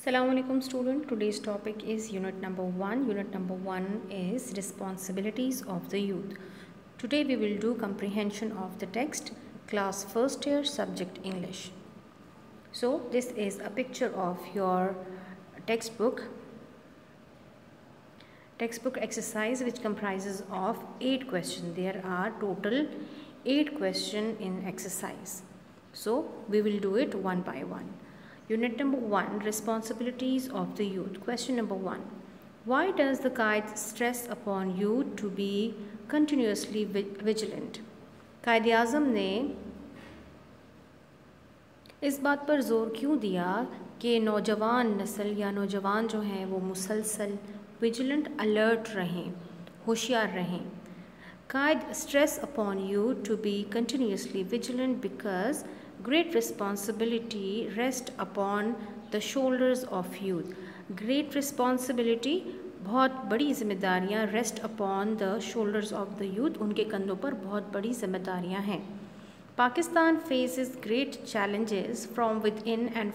Assalamu alaikum student. Today's topic is unit number 1. Unit number 1 is responsibilities of the youth. Today we will do comprehension of the text, class first year, subject English. So this is a picture of your textbook exercise which comprises of 8 questions. There are total 8 questions in exercise. So we will do it one by one. Unit number 1, responsibilities of the youth. Question number 1. Why does the Qaid stress upon youth to be continuously vigilant? Quaid-e-Azam ने इस बात पर ज़ोर क्यों दिया कि नौजवान नस्ल या नौजवान जो हैं वो मुसलसल विजिलेंट अलर्ट रहें, होशियार रहें. Qaid stress upon youth to be continuously vigilant because great responsibility rests upon the shoulders of youth. Great responsibility, बहुत बड़ी जिम्मेदारियाँ rest upon the shoulders of the youth, उनके कंधों पर बहुत बड़ी जिम्मेदारियाँ हैं. Pakistan faces great challenges from within and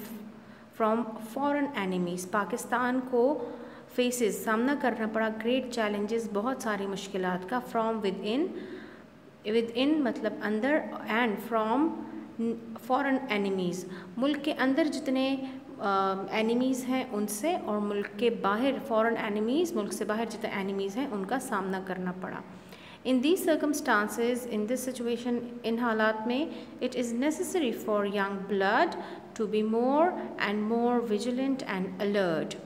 from foreign enemies. Pakistan को faces सामना करना पड़ा great challenges, बहुत सारी मुश्किलात का, from within मतलब अंदर, and from फॉरेन एनिमीज़, मुल्क के अंदर जितने एनिमीज़ हैं उनसे, और मुल्क के बाहर फॉरेन एनिमीज़, मुल्क से बाहर जितने एनिमीज़ हैं उनका सामना करना पड़ा. In these circumstances, in this situation, इन हालात में, it is necessary for young blood to be more and more vigilant and alert.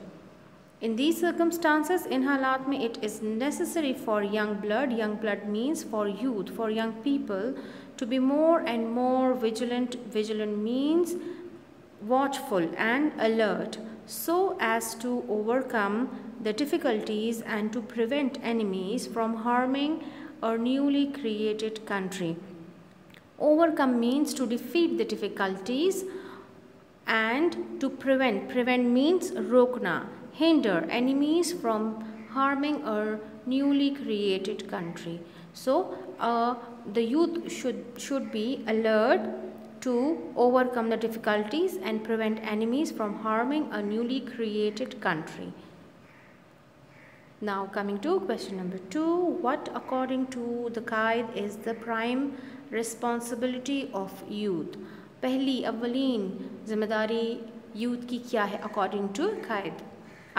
In these circumstances, in हालात में, it is necessary for young blood means for youth, for young people, to be more and more vigilant. Vigilant means watchful and alert, so as to overcome the difficulties and to prevent enemies from harming our newly created country. Overcome means to defeat the difficulties, and to prevent means रोकना, hinder enemies from harming our newly created country. So the youth should be alert to overcome the difficulties and prevent enemies from harming a newly created country. Now coming to question number 2, what according to the Qaid is the prime responsibility of youth? पहली अव्वलीन जिम्मेदारी youth की क्या है according to Qaid?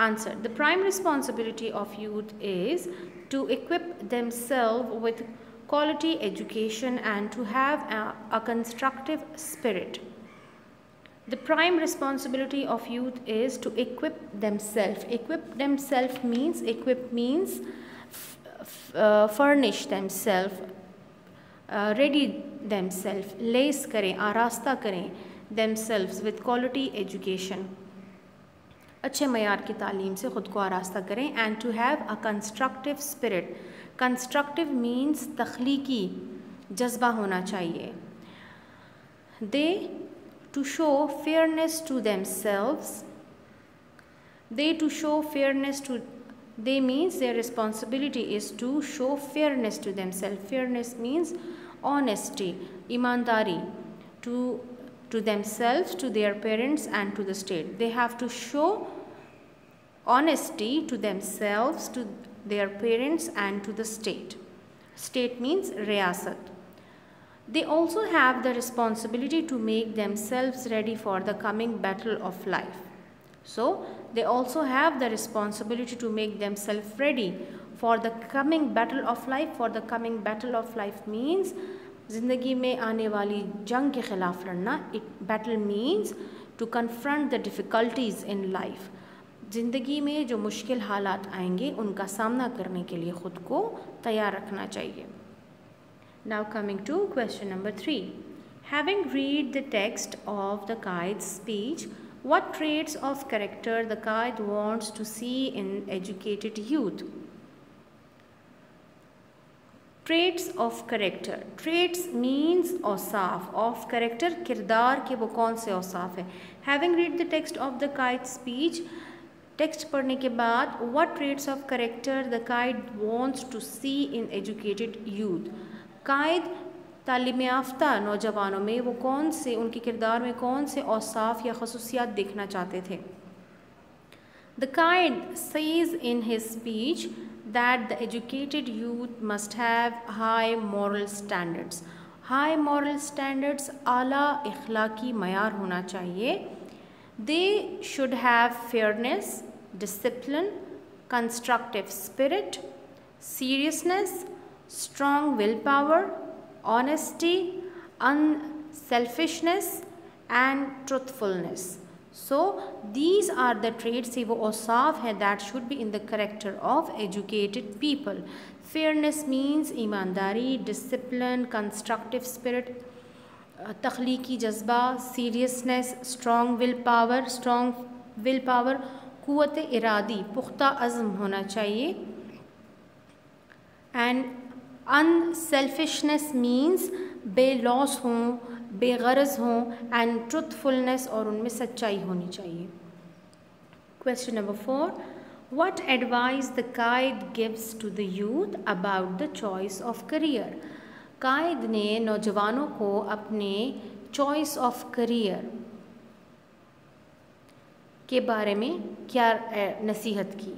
Answer. The prime responsibility of youth is to equip themselves with quality education and to have a constructive spirit. The prime responsibility of youth is to equip themselves. Equip themselves means furnish themselves, ready themselves, lace करें, आरास्ता करें themselves with quality education. अच्छे मयार की तालीम से ख़ुद को आरास्ता करें. And to have a constructive spirit. Constructive means तख्लीकी जज्बा होना चाहिए. They to show fairness to themselves. They to show fairness to, they means their responsibility is to show fairness to themselves. Fairness means honesty, ईमानदारी, to themselves, to their parents and to the state. They have to show honesty to themselves, to their parents and to the state. State means riyasat. They also have the responsibility to make themselves ready for the coming battle of life. So they also have the responsibility to make themselves ready for the coming battle of life. For the coming battle of life means ज़िंदगी में आने वाली जंग के ख़िलाफ़ लड़ना. It battle means to confront the difficulties in life. ज़िंदगी में जो मुश्किल हालात आएंगे उनका सामना करने के लिए ख़ुद को तैयार रखना चाहिए. Now coming to question number 3. Having read the text of the Qaid's speech, what traits of character the Qaid wants to see in educated youth? Traits of character. Traits means Ausaf, of character किरदार के वो कौन से औसाफ है. Having read the text of the Qaid's speech, text पढ़ने के बाद, what traits of character the Qaid wants to see in educated youth. Qaid तालीम याफ्ता नौजवानों में वो कौन से, उनके किरदार में कौन से औसाफ या खसूसियात देखना चाहते थे. The Qaid says in his speech that the educated youth must have high moral standards. High moral standards, आला इखलाकी मयार होना चाहिए. They should have fairness, discipline, constructive spirit, seriousness, strong willpower, honesty, unselfishness and truthfulness. So these are the traits, ये वो औसाफ हैं that should be in the character of educated people. Fairness means ईमानदारी, discipline, constructive spirit, तख्लीकी जज्बा, seriousness, strong willpower, क़ुव्वत Eradi, पुख्ता अज़्म होना चाहिए. And unselfishness means बेलौस हों, बेगरज हों, and truthfulness और उनमें सच्चाई होनी चाहिए. Question number 4. What advice the Qaid gives to the youth about the choice of career? कायद ने नौजवानों को अपने चॉइस ऑफ करियर के बारे में क्या नसीहत की?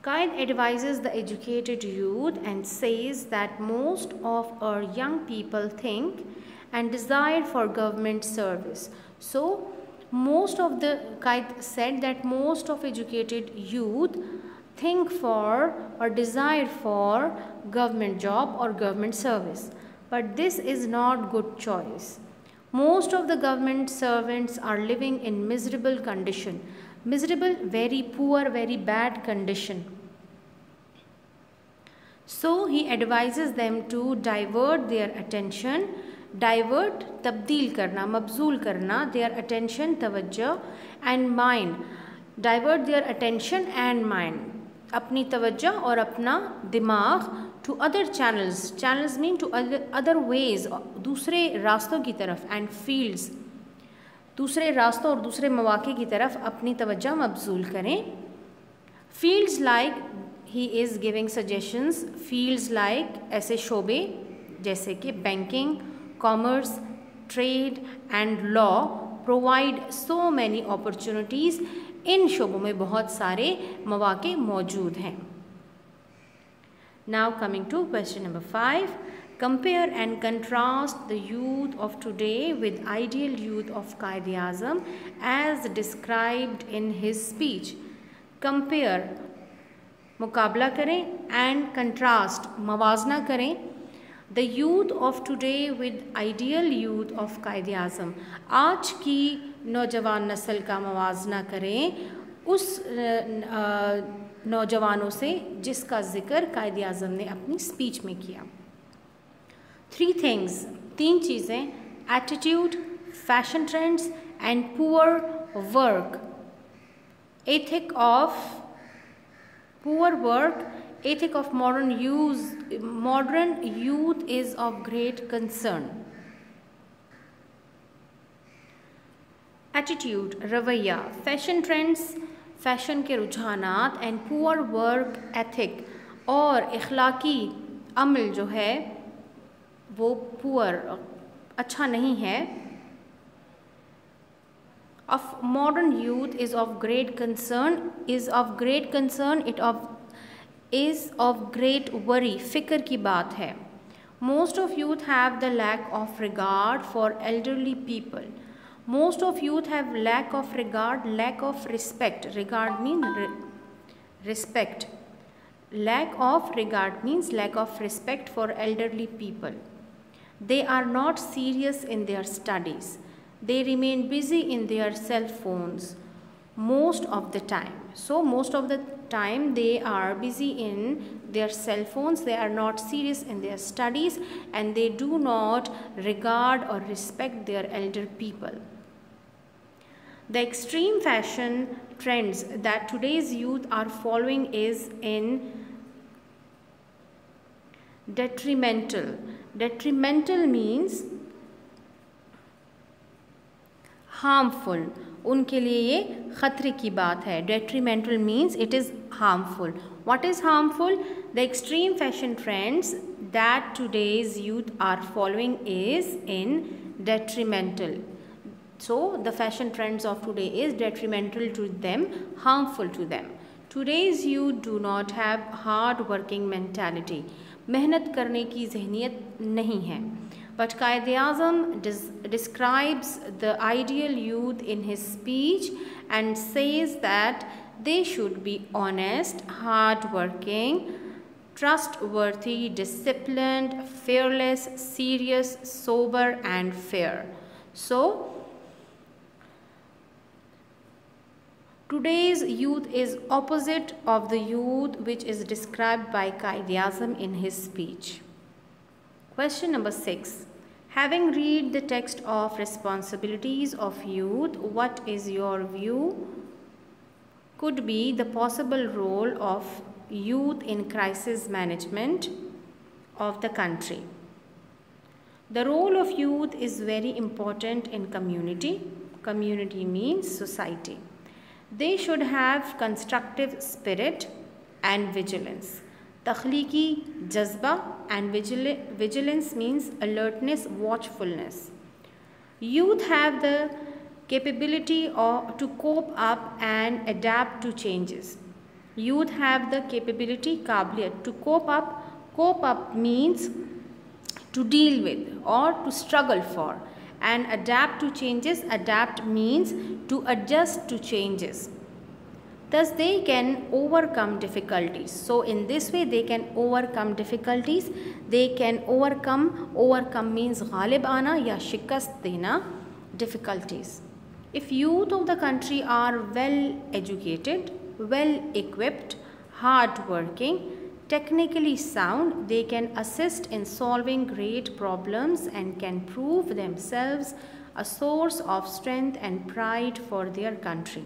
Qaid advises the educated youth and says that most of our young people think and desire for government service. So, Qaid said that most of educated youth think for or desire for government job or government service. But this is not good choice. Most of the government servants are living in miserable condition. Miserable, very poor, very bad condition. So he advises them to divert their attention. Divert, तब्दील करना, मबजूल करना, their attention, तवज्जो, and mind. Divert their attention and mind. अपनी तवज्जो और अपना दिमाग to other channels. Channels mean to other ways, दूसरे रास्तों की तरफ, and fields. दूसरे रास्तों और दूसरे मौके की तरफ अपनी तवज्जो मबजूल करें. Fields like he is giving suggestions. Fields like ऐसे शोबे जैसे कि banking, commerce, trade and law provide so many opportunities. इन शोबों में बहुत सारे मौके मौजूद हैं. Now coming to question number 5. Compare and contrast the youth of today with ideal youth of Quaid-e-Azam as described in his speech. Compare, मुकाबला करें, and contrast, मवाजना करें, the youth of today with ideal youth of Quaid-e-Azam. आज की नौजवान नस्ल का मवाजना करें उस नौजवानों से जिसका ज़िक्र Quaid-e-Azam ने अपनी स्पीच में किया. 3 things, 3 चीज़ें, attitude, fashion trends and poor work. Ethic of poor work, ethic of modern youth is of great concern. Attitude, रवैया, fashion trends, फैशन के रुझानात, and poor work ethic और इखलाकी अमल जो है वो poor, अच्छा नहीं है, of modern youth is of great concern, is of great worry, फिक्र की बात है. Most of youth have the lack of regard for elderly people. Most of youth have lack of regard, lack of respect. Regard means respect. Lack of regard means lack of respect for elderly people. They are not serious in their studies. They remain busy in their cell phones most of the time. So most of the time they are busy in their cell phones. They are not serious in their studies and they do not regard or respect their elder people. The extreme fashion trends that today's youth are following is in detrimental. Detrimental means harmful. उनके लिए ये खतरे की बात है. Detrimental means it is harmful. What is harmful? The extreme fashion trends that today's youth are following is in detrimental. So the fashion trends of today is detrimental to them, harmful to them. Today's youth do not have hard working mentality. मेहनत करने की जहनीत नहीं है. But Quaid-e-Azam describes the ideal youth in his speech and says that they should be honest, hard-working, trustworthy, disciplined, fearless, serious, sober and fair. So, today's youth is opposite of the youth which is described by Quaid-e-Azam in his speech. Question number 6. Having read the text of responsibilities of youth, what is your view? Could be the possible role of youth in crisis management of the country. The role of youth is very important in community. Community means society. They should have constructive spirit and vigilance. Takhliqi jazba and vigilance means alertness, watchfulness. Youth have the capability to cope up and adapt to changes. Youth have the capability, qabiliyat, to cope up. Cope up means to deal with or to struggle for. And adapt to changes, adapt means to adjust to changes. Thus they can overcome difficulties. So in this way they can overcome difficulties. They can overcome means ghalib ana ya shikast dena difficulties. If youth of the country are well educated, well equipped, hard working, technically sound, they can assist in solving great problems and can prove themselves a source of strength and pride for their country.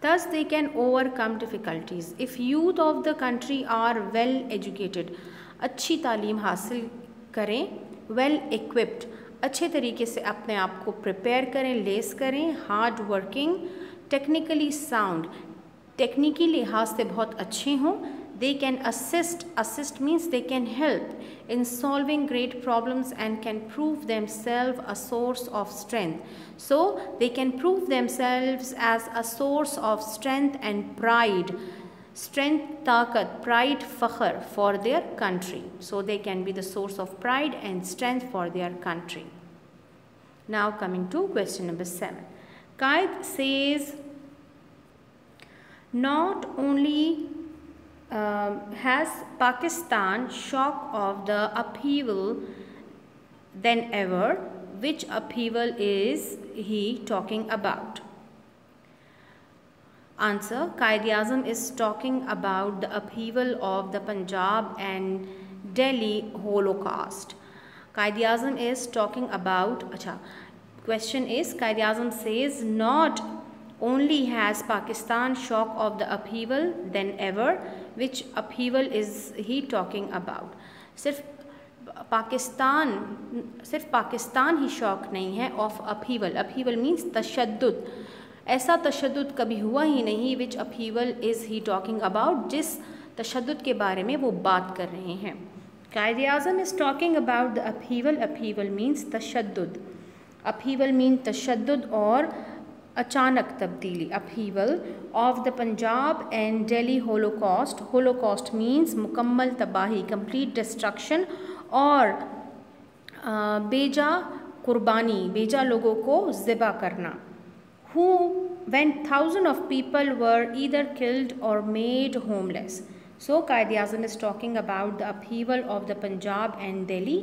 Thus they can overcome difficulties. If youth of the country are well educated, अच्छी तालीम हासिल करें, well equipped, अच्छे तरीके से अपने आप को प्रिपेयर करें, लेस करें, हार्ड वर्किंग, टेक्निकली साउंड, टेक्निकी लिहाज से बहुत अच्छे हों, they can assist means they can help in solving great problems and can prove themselves a source of strength. So they can prove themselves as a source of strength and pride, strength, taqat, pride, fakhr for their country. So they can be the source of pride and strength for their country. Now coming to question number 7. Quaid says, not only has Pakistan shock of the upheaval than ever, which upheaval is he talking about? Answer, Quaid-e-Azam is talking about the upheaval of the Punjab and Delhi Holocaust. Quaid-e-Azam is talking about, question is, Quaid-e-Azam says, not only has Pakistan shock of the upheaval than ever, which upheaval is he talking about? सिर्फ पाकिस्तान ही shock नहीं है of upheaval. Upheaval means तशद्दुद. ऐसा तशद्दुद कभी हुआ ही नहीं. Which upheaval is he talking about, जिस तशद्दुद के बारे में वो बात कर रहे हैं. Quaid-e-Azam is talking about the upheaval. Upheaval means तशद्दुद. अपहीवल मीन तशद्दुद और अचानक तब्दीली. Upheaval of the Punjab and Delhi holocaust. Holocaust means मुकम्मल तबाही, कंप्लीट डिस्ट्रक्शन, और बेजा कुर्बानी, बेजा लोगों को ज़िबा करना. Who when thousands of people were either killed or made homeless. So Quaid-e-Azam is talking about the upheaval of the Punjab and Delhi.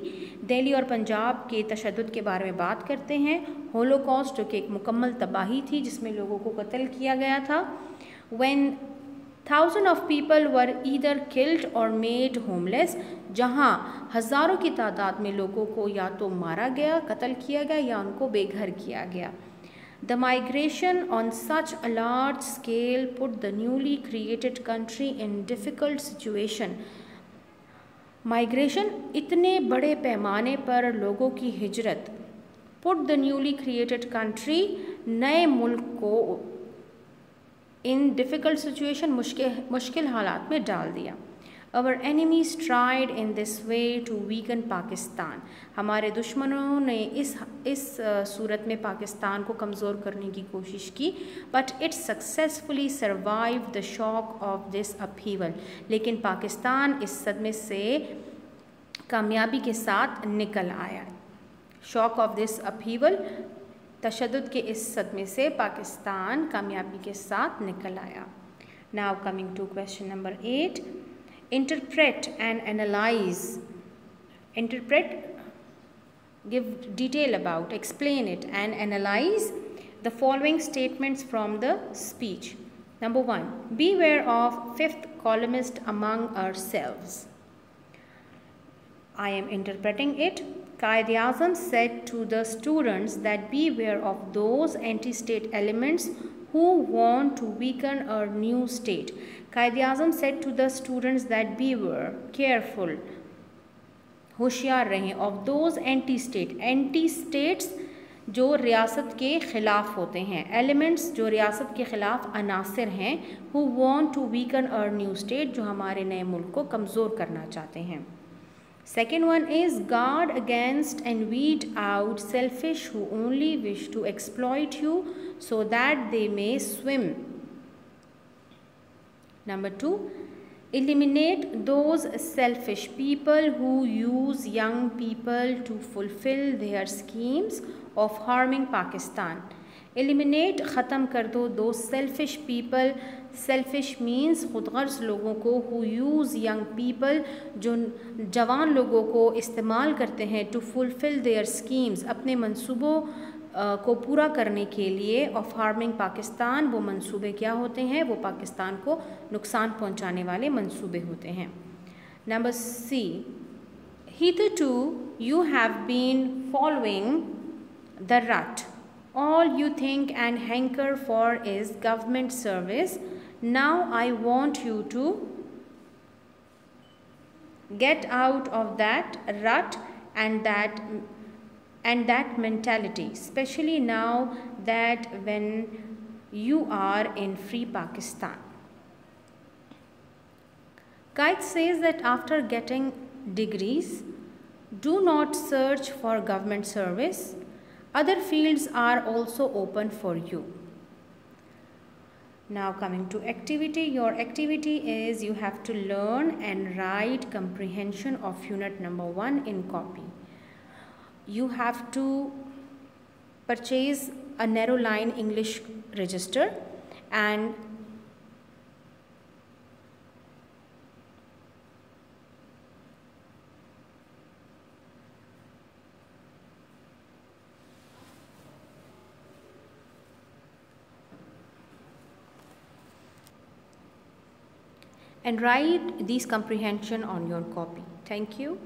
Delhi और पंजाब के तशद्दुद के बारे में बात करते हैं. होलोकॉस्ट जो कि एक मुकम्मल तबाही थी जिसमें लोगों को कत्ल किया गया था. When thousands of people were either killed or made homeless, जहाँ हज़ारों की तादाद में लोगों को या तो मारा गया, कत्ल किया गया, या उनको बेघर किया गया. The migration on such a large scale put the newly created country in difficult situation. Migration, इतने बड़े पैमाने पर लोगों की हिजरत, put the newly created country, नए मुल्क को in difficult situation, मुश्किल हालात में डाल दिया. Our enemies tried in this way to weaken Pakistan. हमारे दुश्मनों ने इस सूरत में पाकिस्तान को कमज़ोर करने की कोशिश की, but it successfully survived the shock of this upheaval. लेकिन पाकिस्तान इस सदमे से कामयाबी के साथ निकल आया. शॉक ऑफ दिस अपहीवल, तशद्दुद के इस सदमे से पाकिस्तान कामयाबी के साथ निकल आया. Now coming to question number 8. Interpret and analyze. Interpret, give detail about, explain it and analyze the following statements from the speech. Number 1. Beware of fifth columnist among ourselves. I am interpreting it. Quaid-e-Azam said to the students that beware of those anti-state elements who want to weaken our new state. Quaid-e-Azam said to the students that beware, careful, होशियार रहें, of those anti-state. Anti-states जो रियासत के ख़िलाफ़ होते हैं, elements जो रियासत के ख़िलाफ़ अनासिर हैं, who want to weaken our new state जो हमारे नए मुल्क को कमज़ोर करना चाहते हैं. Second one is guard against and weed out selfish who only wish to exploit you so that they may swim. Number 2, eliminate those selfish people who use young people to fulfill their schemes of harming Pakistan. Eliminate, ख़त्म कर दो, those selfish people. Selfish means खुदगर्ज़ लोगों को, who use young people, जो जवान लोगों को इस्तेमाल करते हैं, to fulfill their schemes, अपने मंसूबों को पूरा करने के लिए, of harming पाकिस्तान. वो मंसूबे क्या होते हैं? वो पाकिस्तान को नुकसान पहुंचाने वाले मंसूबे होते हैं. Number C. Hitherto you have been following the rut. All you think and hanker for is government service. Now I want you to get out of that rut and that mentality, especially now that when you are in free Pakistan. Quaid says that after getting degrees, do not search for government service. Other fields are also open for you. Now coming to activity. Your activity is you have to learn and write comprehension of unit number 1 in copy. You have to purchase a narrow line English register and write these comprehension on your copy. Thank you.